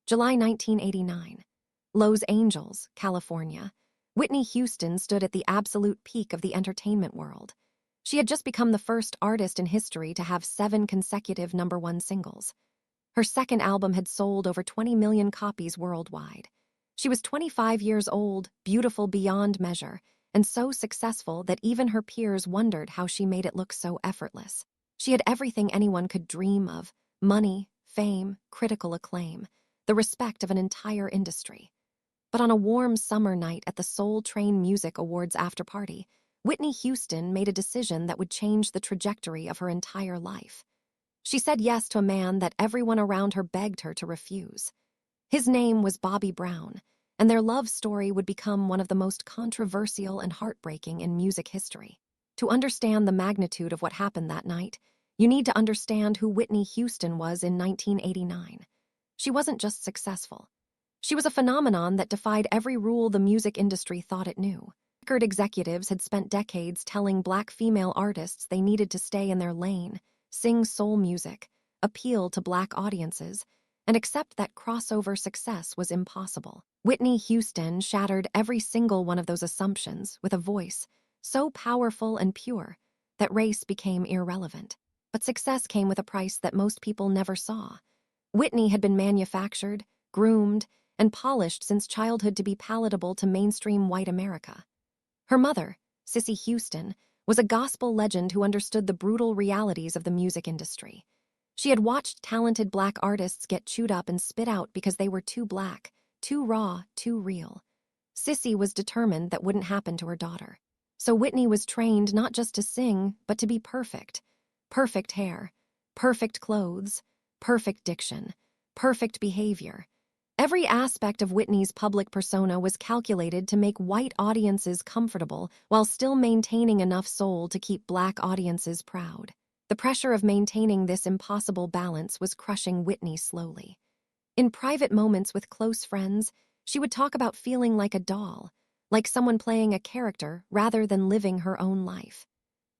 July 1989. Los Angeles, California. Whitney Houston stood at the absolute peak of the entertainment world. She had just become the first artist in history to have 7 consecutive #1 singles. Her second album had sold over 20 million copies worldwide. She was 25 years old, beautiful beyond measure, and so successful that even her peers wondered how she made it look so effortless. She had everything anyone could dream of: money, fame, critical acclaim, the respect of an entire industry. But on a warm summer night at the Soul Train Music Awards after-party, Whitney Houston made a decision that would change the trajectory of her entire life. She said yes to a man that everyone around her begged her to refuse. His name was Bobby Brown, and their love story would become one of the most controversial and heartbreaking in music history. To understand the magnitude of what happened that night, you need to understand who Whitney Houston was in 1989. She wasn't just successful. She was a phenomenon that defied every rule the music industry thought it knew. Record executives had spent decades telling Black female artists they needed to stay in their lane, sing soul music, appeal to Black audiences, and accept that crossover success was impossible. Whitney Houston shattered every single one of those assumptions with a voice so powerful and pure that race became irrelevant. But success came with a price that most people never saw. Whitney had been manufactured, groomed, and polished since childhood to be palatable to mainstream white America. Her mother, Cissy Houston, was a gospel legend who understood the brutal realities of the music industry. She had watched talented Black artists get chewed up and spit out because they were too Black, too raw, too real. Cissy was determined that wouldn't happen to her daughter. So Whitney was trained not just to sing, but to be perfect. Perfect hair, perfect clothes, perfect diction, perfect behavior. Every aspect of Whitney's public persona was calculated to make white audiences comfortable while still maintaining enough soul to keep Black audiences proud. The pressure of maintaining this impossible balance was crushing Whitney slowly. In private moments with close friends, she would talk about feeling like a doll, like someone playing a character rather than living her own life.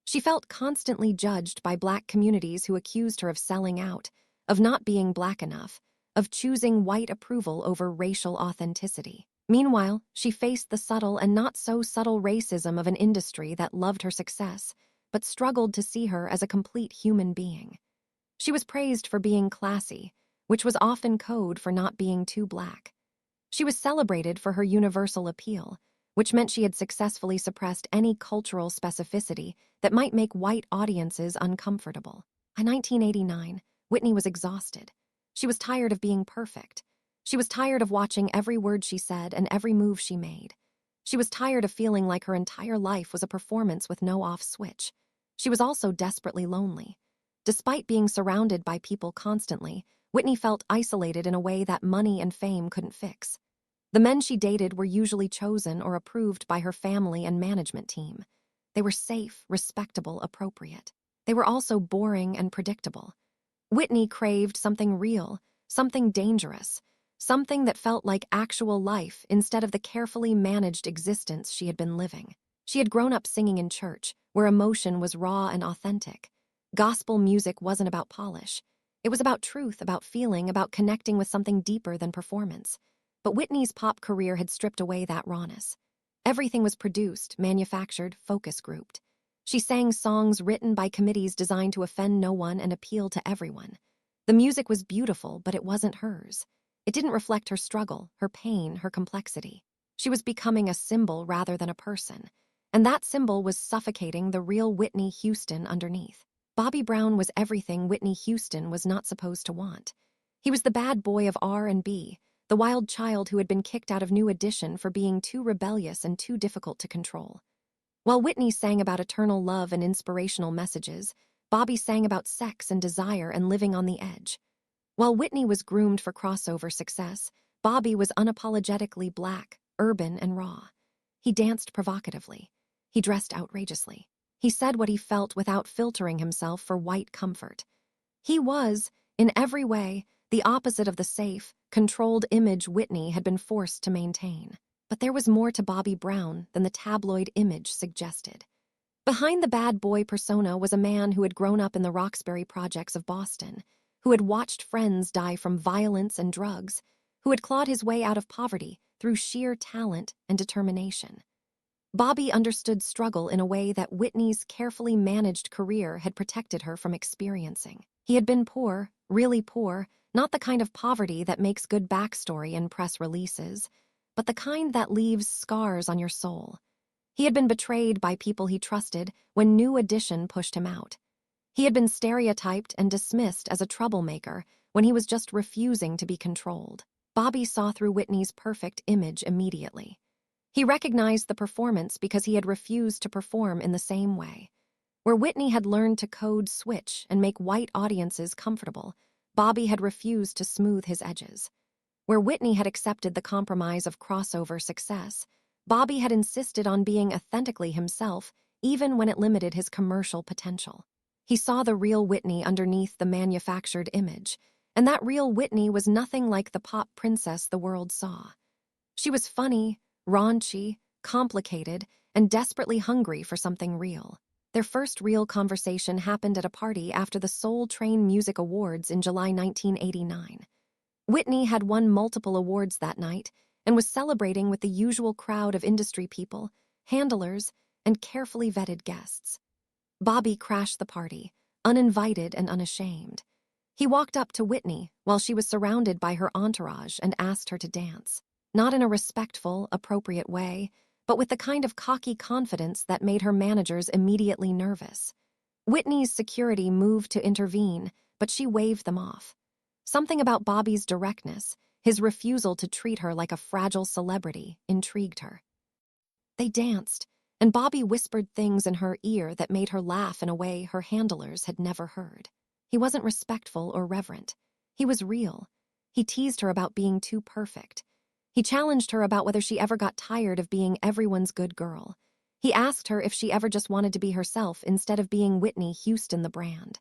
She felt constantly judged by Black communities who accused her of selling out, of not being Black enough, of choosing white approval over racial authenticity. Meanwhile, she faced the subtle and not so subtle racism of an industry that loved her success, but struggled to see her as a complete human being. She was praised for being classy, which was often code for not being too Black. She was celebrated for her universal appeal, which meant she had successfully suppressed any cultural specificity that might make white audiences uncomfortable. By 1989, Whitney was exhausted. She was tired of being perfect. She was tired of watching every word she said and every move she made. She was tired of feeling like her entire life was a performance with no off switch. She was also desperately lonely. Despite being surrounded by people constantly, Whitney felt isolated in a way that money and fame couldn't fix. The men she dated were usually chosen or approved by her family and management team. They were safe, respectable, appropriate. They were also boring and predictable. Whitney craved something real, something dangerous, something that felt like actual life instead of the carefully managed existence she had been living. She had grown up singing in church, where emotion was raw and authentic. Gospel music wasn't about polish. It was about truth, about feeling, about connecting with something deeper than performance. But Whitney's pop career had stripped away that rawness. Everything was produced, manufactured, focus grouped. She sang songs written by committees designed to offend no one and appeal to everyone. The music was beautiful, but it wasn't hers. It didn't reflect her struggle, her pain, her complexity. She was becoming a symbol rather than a person, and that symbol was suffocating the real Whitney Houston underneath. Bobby Brown was everything Whitney Houston was not supposed to want. He was the bad boy of R&B, the wild child who had been kicked out of New Edition for being too rebellious and too difficult to control. While Whitney sang about eternal love and inspirational messages, Bobby sang about sex and desire and living on the edge. While Whitney was groomed for crossover success, Bobby was unapologetically Black, urban, and raw. He danced provocatively. He dressed outrageously. He said what he felt without filtering himself for white comfort. He was, in every way, the opposite of the safe, controlled image Whitney had been forced to maintain. But there was more to Bobby Brown than the tabloid image suggested. Behind the bad boy persona was a man who had grown up in the Roxbury projects of Boston, who had watched friends die from violence and drugs, who had clawed his way out of poverty through sheer talent and determination. Bobby understood struggle in a way that Whitney's carefully managed career had protected her from experiencing. He had been poor, really poor, not the kind of poverty that makes good backstory in press releases, but the kind that leaves scars on your soul. He had been betrayed by people he trusted when New Edition pushed him out. He had been stereotyped and dismissed as a troublemaker when he was just refusing to be controlled. Bobby saw through Whitney's perfect image immediately. He recognized the performance because he had refused to perform in the same way. Where Whitney had learned to code switch and make white audiences comfortable, Bobby had refused to smooth his edges. Where Whitney had accepted the compromise of crossover success, Bobby had insisted on being authentically himself, even when it limited his commercial potential. He saw the real Whitney underneath the manufactured image, and that real Whitney was nothing like the pop princess the world saw. She was funny, raunchy, complicated, and desperately hungry for something real. Their first real conversation happened at a party after the Soul Train Music Awards in July 1989. Whitney had won multiple awards that night and was celebrating with the usual crowd of industry people, handlers, and carefully vetted guests. Bobby crashed the party, uninvited and unashamed. He walked up to Whitney while she was surrounded by her entourage and asked her to dance. Not in a respectful, appropriate way, but with the kind of cocky confidence that made her managers immediately nervous. Whitney's security moved to intervene, but she waved them off. Something about Bobby's directness, his refusal to treat her like a fragile celebrity, intrigued her. They danced, and Bobby whispered things in her ear that made her laugh in a way her handlers had never heard. He wasn't respectful or reverent. He was real. He teased her about being too perfect. He challenged her about whether she ever got tired of being everyone's good girl. He asked her if she ever just wanted to be herself instead of being Whitney Houston the brand.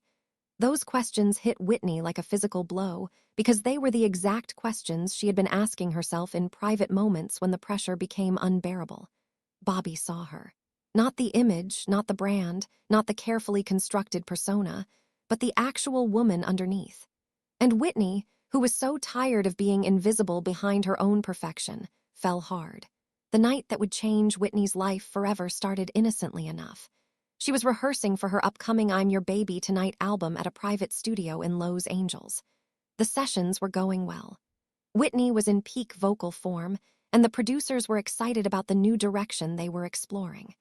Those questions hit Whitney like a physical blow because they were the exact questions she had been asking herself in private moments when the pressure became unbearable. Bobby saw her. Not the image, not the brand, not the carefully constructed persona, but the actual woman underneath. And Whitney, who was so tired of being invisible behind her own perfection, fell hard. The night that would change Whitney's life forever started innocently enough. She was rehearsing for her upcoming I'm Your Baby Tonight album at a private studio in Los Angeles. The sessions were going well. Whitney was in peak vocal form, and the producers were excited about the new direction they were exploring.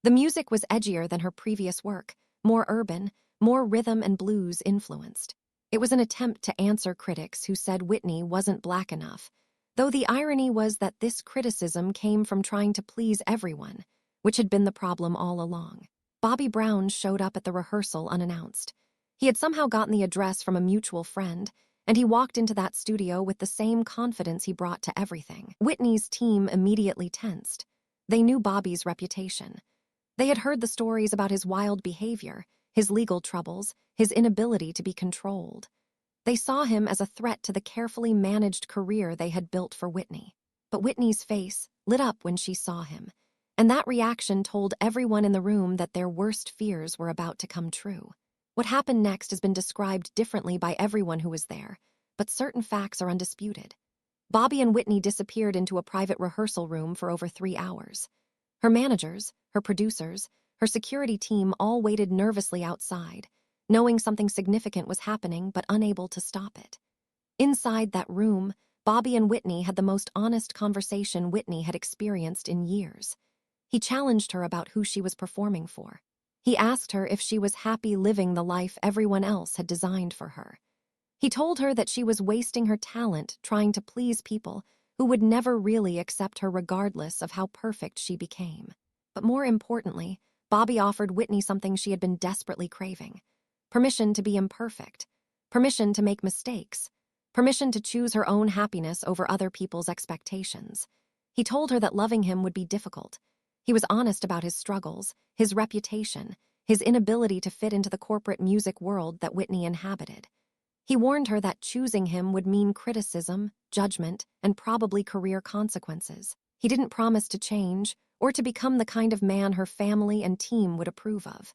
The music was edgier than her previous work, more urban, more rhythm and blues influenced. It was an attempt to answer critics who said Whitney wasn't black enough, though the irony was that this criticism came from trying to please everyone, which had been the problem all along. Bobby Brown showed up at the rehearsal unannounced. He had somehow gotten the address from a mutual friend, and he walked into that studio with the same confidence he brought to everything. Whitney's team immediately tensed. They knew Bobby's reputation. They had heard the stories about his wild behavior, his legal troubles, his inability to be controlled. They saw him as a threat to the carefully managed career they had built for Whitney. But Whitney's face lit up when she saw him, and that reaction told everyone in the room that their worst fears were about to come true. What happened next has been described differently by everyone who was there, but certain facts are undisputed. Bobby and Whitney disappeared into a private rehearsal room for over 3 hours. Her managers, her producers, her security team all waited nervously outside, knowing something significant was happening but unable to stop it. Inside that room, Bobby and Whitney had the most honest conversation Whitney had experienced in years. He challenged her about who she was performing for. He asked her if she was happy living the life everyone else had designed for her. He told her that she was wasting her talent trying to please people who would never really accept her regardless of how perfect she became. But more importantly, Bobby offered Whitney something she had been desperately craving: permission to be imperfect, permission to make mistakes, permission to choose her own happiness over other people's expectations. He told her that loving him would be difficult. He was honest about his struggles, his reputation, his inability to fit into the corporate music world that Whitney inhabited. He warned her that choosing him would mean criticism, judgment, and probably career consequences. He didn't promise to change or to become the kind of man her family and team would approve of.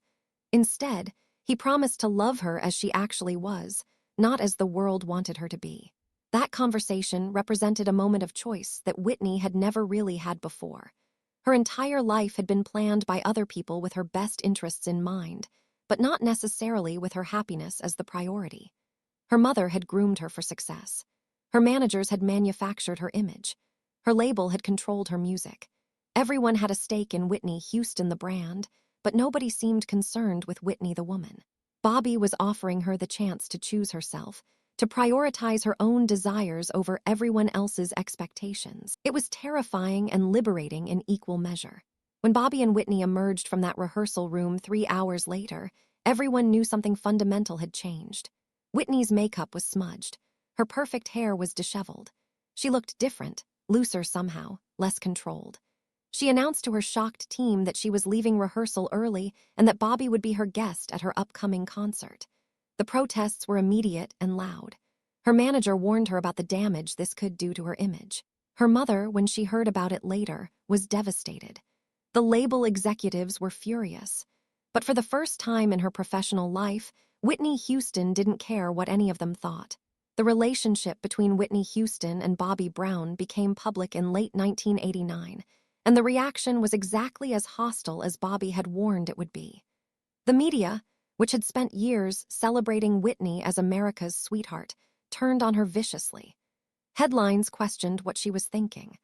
Instead, he promised to love her as she actually was, not as the world wanted her to be. That conversation represented a moment of choice that Whitney had never really had before. Her entire life had been planned by other people with her best interests in mind, but not necessarily with her happiness as the priority. Her mother had groomed her for success. Her managers had manufactured her image. Her label had controlled her music. Everyone had a stake in Whitney Houston the brand, but nobody seemed concerned with Whitney the woman. Bobby was offering her the chance to choose herself, to prioritize her own desires over everyone else's expectations. It was terrifying and liberating in equal measure. When Bobby and Whitney emerged from that rehearsal room 3 hours later, everyone knew something fundamental had changed. Whitney's makeup was smudged. Her perfect hair was disheveled. She looked different, looser somehow, less controlled. She announced to her shocked team that she was leaving rehearsal early and that Bobby would be her guest at her upcoming concert. The protests were immediate and loud. Her manager warned her about the damage this could do to her image. Her mother, when she heard about it later, was devastated. The label executives were furious. But for the first time in her professional life, Whitney Houston didn't care what any of them thought. The relationship between Whitney Houston and Bobby Brown became public in late 1989, and the reaction was exactly as hostile as Bobby had warned it would be. The media, which had spent years celebrating Whitney as America's sweetheart, turned on her viciously. Headlines questioned what she was thinking.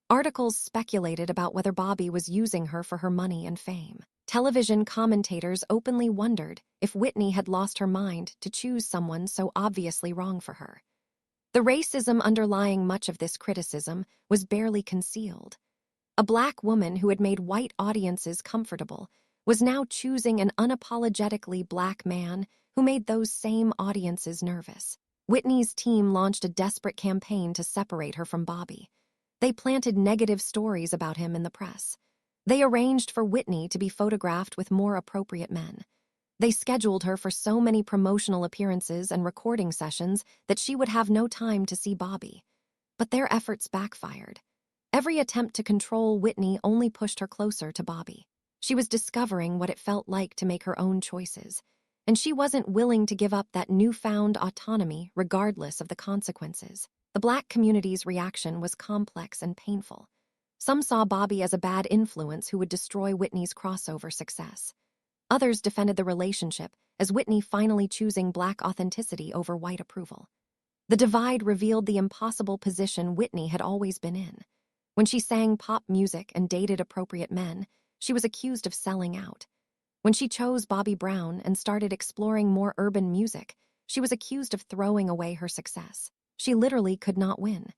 Articles speculated about whether Bobby was using her for her money and fame. Television commentators openly wondered if Whitney had lost her mind to choose someone so obviously wrong for her. The racism underlying much of this criticism was barely concealed. A black woman who had made white audiences comfortable was now choosing an unapologetically black man who made those same audiences nervous. Whitney's team launched a desperate campaign to separate her from Bobby. They planted negative stories about him in the press. They arranged for Whitney to be photographed with more appropriate men. They scheduled her for so many promotional appearances and recording sessions that she would have no time to see Bobby. But their efforts backfired. Every attempt to control Whitney only pushed her closer to Bobby. She was discovering what it felt like to make her own choices, and she wasn't willing to give up that newfound autonomy regardless of the consequences. The black community's reaction was complex and painful. Some saw Bobby as a bad influence who would destroy Whitney's crossover success. Others defended the relationship as Whitney finally choosing black authenticity over white approval. The divide revealed the impossible position Whitney had always been in. When she sang pop music and dated appropriate men, she was accused of selling out. When she chose Bobby Brown and started exploring more urban music, she was accused of throwing away her success. She literally could not win.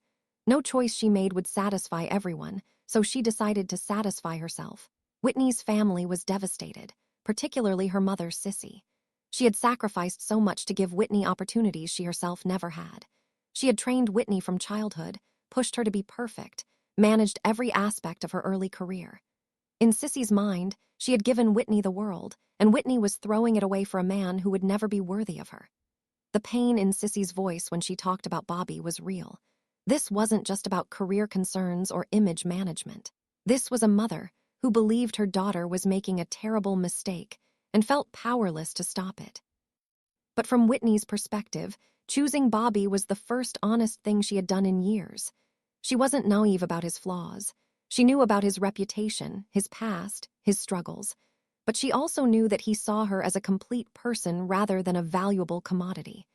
No choice she made would satisfy everyone, so she decided to satisfy herself. Whitney's family was devastated, particularly her mother, Sissy. She had sacrificed so much to give Whitney opportunities she herself never had. She had trained Whitney from childhood, pushed her to be perfect, managed every aspect of her early career. In Sissy's mind, she had given Whitney the world, and Whitney was throwing it away for a man who would never be worthy of her. The pain in Sissy's voice when she talked about Bobby was real. This wasn't just about career concerns or image management. This was a mother who believed her daughter was making a terrible mistake and felt powerless to stop it. But from Whitney's perspective, choosing Bobby was the first honest thing she had done in years. She wasn't naive about his flaws. She knew about his reputation, his past, his struggles. But she also knew that he saw her as a complete person rather than a valuable commodity.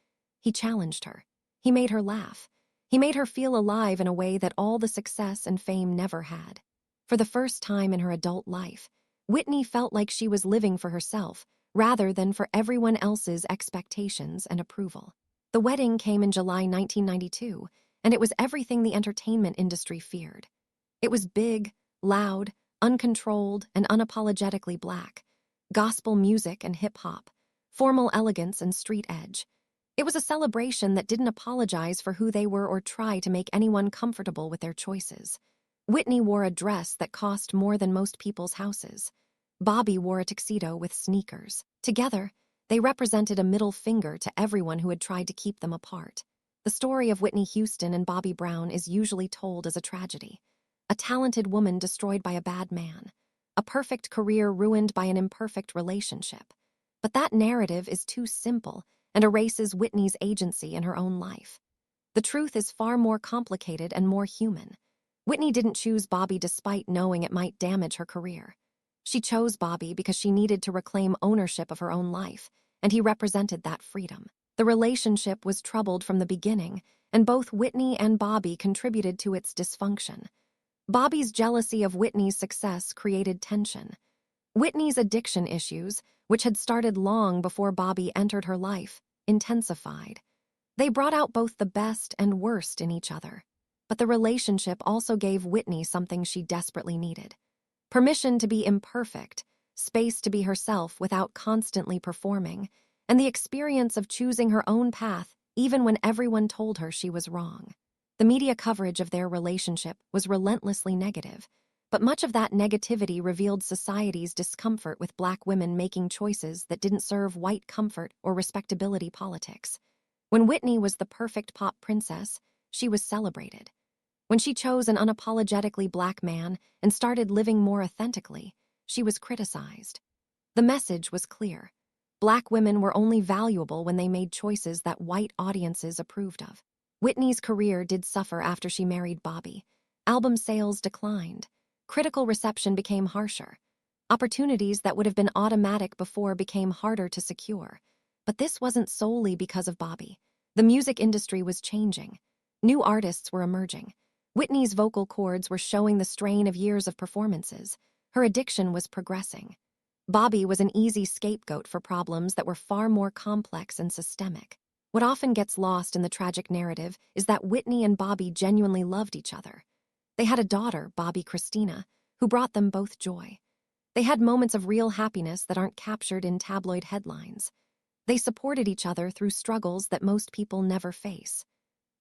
He challenged her. He made her laugh. He made her feel alive in a way that all the success and fame never had. For the first time in her adult life, Whitney felt like she was living for herself rather than for everyone else's expectations and approval. The wedding came in July 1992, and it was everything the entertainment industry feared. It was big, loud, uncontrolled, and unapologetically black. Gospel music and hip-hop, formal elegance and street edge. It was a celebration that didn't apologize for who they were or try to make anyone comfortable with their choices. Whitney wore a dress that cost more than most people's houses. Bobby wore a tuxedo with sneakers. Together, they represented a middle finger to everyone who had tried to keep them apart. The story of Whitney Houston and Bobby Brown is usually told as a tragedy. A talented woman destroyed by a bad man. A perfect career ruined by an imperfect relationship. But that narrative is too simple and erases Whitney's agency in her own life. The truth is far more complicated and more human. Whitney didn't choose Bobby despite knowing it might damage her career. She chose Bobby because she needed to reclaim ownership of her own life, and he represented that freedom. The relationship was troubled from the beginning, and both Whitney and Bobby contributed to its dysfunction. Bobby's jealousy of Whitney's success created tension. Whitney's addiction issues, which had started long before Bobby entered her life, intensified. They brought out both the best and worst in each other. But the relationship also gave Whitney something she desperately needed: permission to be imperfect, space to be herself without constantly performing, and the experience of choosing her own path even when everyone told her she was wrong. The media coverage of their relationship was relentlessly negative, but much of that negativity revealed society's discomfort with Black women making choices that didn't serve white comfort or respectability politics. When Whitney was the perfect pop princess, she was celebrated. When she chose an unapologetically Black man and started living more authentically, she was criticized. The message was clear: Black women were only valuable when they made choices that white audiences approved of. Whitney's career did suffer after she married Bobby. Album sales declined. Critical reception became harsher. Opportunities that would have been automatic before became harder to secure. But this wasn't solely because of Bobby. The music industry was changing. New artists were emerging. Whitney's vocal cords were showing the strain of years of performances. Her addiction was progressing. Bobby was an easy scapegoat for problems that were far more complex and systemic. What often gets lost in the tragic narrative is that Whitney and Bobby genuinely loved each other. They had a daughter, Bobby Christina, who brought them both joy. They had moments of real happiness that aren't captured in tabloid headlines. They supported each other through struggles that most people never face.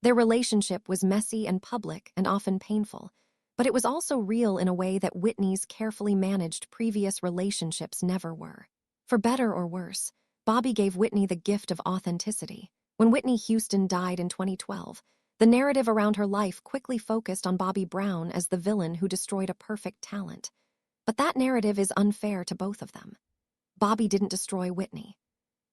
Their relationship was messy and public and often painful, but it was also real in a way that Whitney's carefully managed previous relationships never were. For better or worse, Bobby gave Whitney the gift of authenticity. When Whitney Houston died in 2012, the narrative around her life quickly focused on Bobby Brown as the villain who destroyed a perfect talent. But that narrative is unfair to both of them. Bobby didn't destroy Whitney.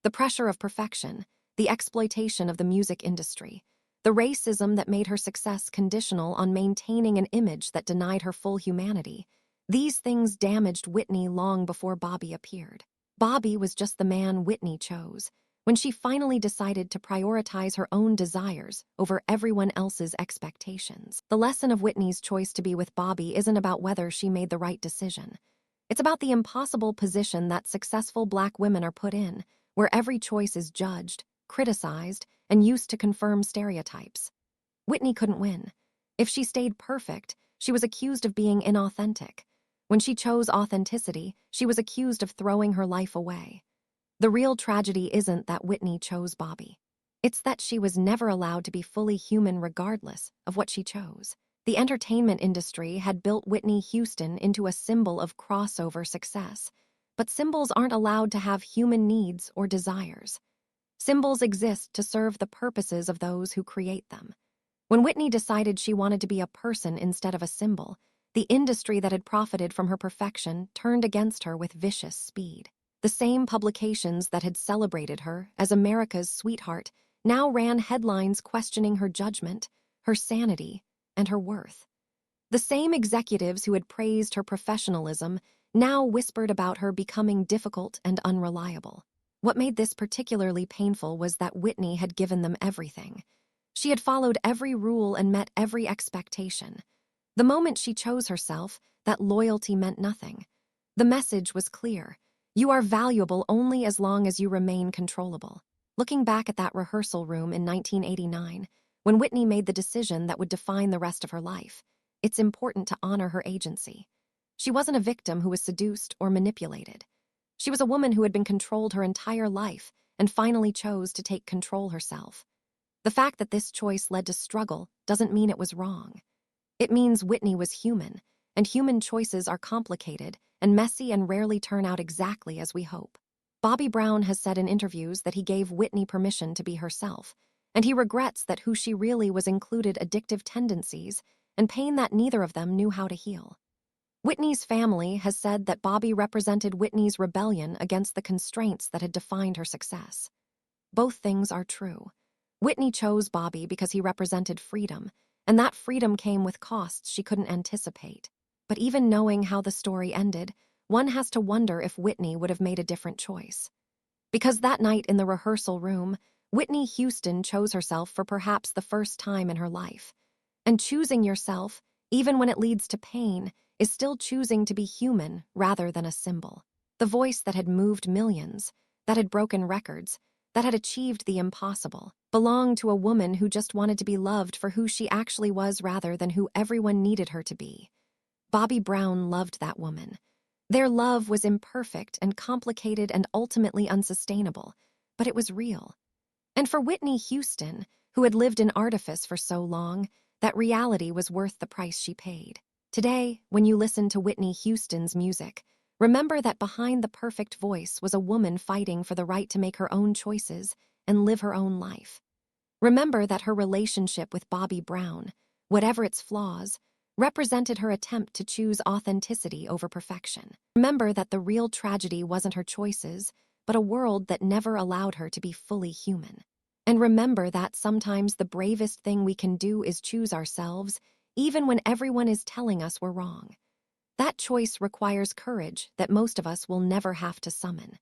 The pressure of perfection, the exploitation of the music industry, the racism that made her success conditional on maintaining an image that denied her full humanity, these things damaged Whitney long before Bobby appeared. Bobby was just the man Whitney chose. When she finally decided to prioritize her own desires over everyone else's expectations. The lesson of Whitney's choice to be with Bobby isn't about whether she made the right decision. It's about the impossible position that successful Black women are put in, where every choice is judged, criticized, and used to confirm stereotypes. Whitney couldn't win. If she stayed perfect, she was accused of being inauthentic. When she chose authenticity, she was accused of throwing her life away. The real tragedy isn't that Whitney chose Bobby. It's that she was never allowed to be fully human regardless of what she chose. The entertainment industry had built Whitney Houston into a symbol of crossover success, but symbols aren't allowed to have human needs or desires. Symbols exist to serve the purposes of those who create them. When Whitney decided she wanted to be a person instead of a symbol, the industry that had profited from her perfection turned against her with vicious speed. The same publications that had celebrated her as America's sweetheart now ran headlines questioning her judgment, her sanity, and her worth. The same executives who had praised her professionalism now whispered about her becoming difficult and unreliable. What made this particularly painful was that Whitney had given them everything. She had followed every rule and met every expectation. The moment she chose herself, that loyalty meant nothing. The message was clear: you are valuable only as long as you remain controllable. Looking back at that rehearsal room in 1989, when Whitney made the decision that would define the rest of her life, it's important to honor her agency. She wasn't a victim who was seduced or manipulated. She was a woman who had been controlled her entire life and finally chose to take control herself. The fact that this choice led to struggle doesn't mean it was wrong. It means Whitney was human, and human choices are complicated and messy and rarely turn out exactly as we hope. Bobby Brown has said in interviews that he gave Whitney permission to be herself, and he regrets that who she really was included addictive tendencies and pain that neither of them knew how to heal. Whitney's family has said that Bobby represented Whitney's rebellion against the constraints that had defined her success. Both things are true. Whitney chose Bobby because he represented freedom, and that freedom came with costs she couldn't anticipate. But even knowing how the story ended, one has to wonder if Whitney would have made a different choice. Because that night in the rehearsal room, Whitney Houston chose herself for perhaps the first time in her life. And choosing yourself, even when it leads to pain, is still choosing to be human rather than a symbol. The voice that had moved millions, that had broken records, that had achieved the impossible, belonged to a woman who just wanted to be loved for who she actually was rather than who everyone needed her to be. Bobby Brown loved that woman. Their love was imperfect and complicated and ultimately unsustainable, but it was real. And for Whitney Houston, who had lived in artifice for so long, that reality was worth the price she paid. Today, when you listen to Whitney Houston's music, remember that behind the perfect voice was a woman fighting for the right to make her own choices and live her own life. Remember that her relationship with Bobby Brown, whatever its flaws, represented her attempt to choose authenticity over perfection. Remember that the real tragedy wasn't her choices, but a world that never allowed her to be fully human. And remember that sometimes the bravest thing we can do is choose ourselves, even when everyone is telling us we're wrong. That choice requires courage that most of us will never have to summon.